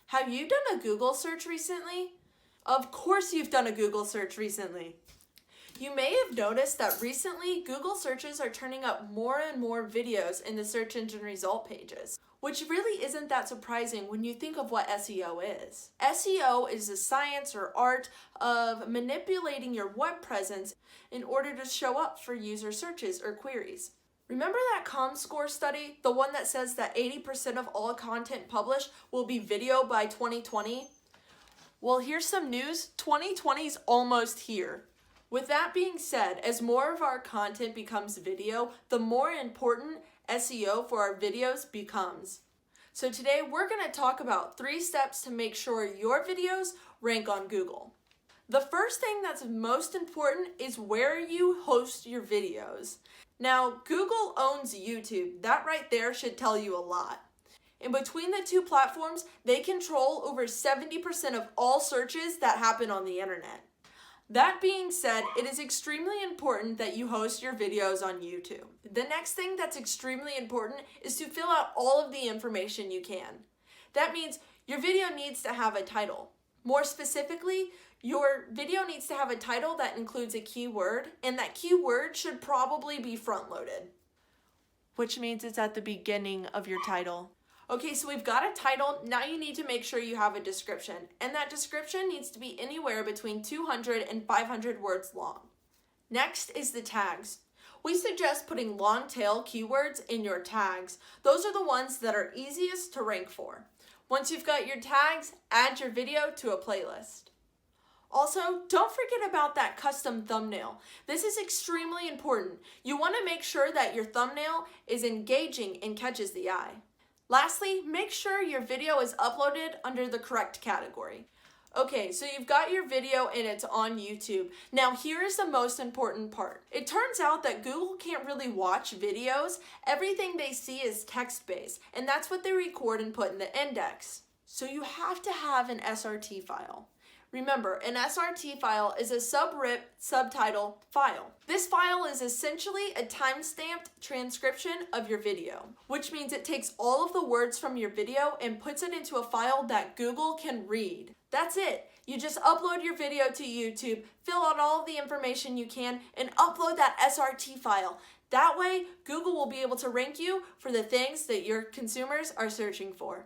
Have you done a Google search recently? Of course you've done a Google search recently. You may have noticed that recently Google searches are turning up more and more videos in the search engine result pages, which really isn't that surprising when you think of what SEO is. SEO is the science or art of manipulating your web presence in order to show up for user searches or queries. Remember that ComScore study, the one that says that 80% of all content published will be video by 2020? Well, here's some news. 2020's almost here. With that being said, as more of our content becomes video, the more important SEO for our videos becomes. So today we're going to talk about 3 steps to make sure your videos rank on Google. The first thing that's most important is where you host your videos. Now, Google owns YouTube. That right there should tell you a lot. In between the 2 platforms, they control over 70% of all searches that happen on the internet. That being said, it is extremely important that you host your videos on YouTube. The next thing that's extremely important is to fill out all of the information you can. That means your video needs to have a title. More specifically, your video needs to have a title that includes a keyword, and that keyword should probably be front-loaded, which means it's at the beginning of your title. Okay, so we've got a title. Now you need to make sure you have a description, and that description needs to be anywhere between 200 and 500 words long. Next is the tags. We suggest putting long tail keywords in your tags. Those are the ones that are easiest to rank for. Once you've got your tags, add your video to a playlist. Also, don't forget about that custom thumbnail. This is extremely important. You want to make sure that your thumbnail is engaging and catches the eye. Lastly, make sure your video is uploaded under the correct category. Okay, so you've got your video and it's on YouTube. Now here is the most important part. It turns out that Google can't really watch videos. Everything they see is text-based, and that's what they record and put in the index. So you have to have an SRT file. Remember, an SRT file is a subtitle file. This file is essentially a time-stamped transcription of your video, which means it takes all of the words from your video and puts it into a file that Google can read. That's it. You just upload your video to YouTube, fill out all of the information you can, and upload that SRT file. That way, Google will be able to rank you for the things that your consumers are searching for.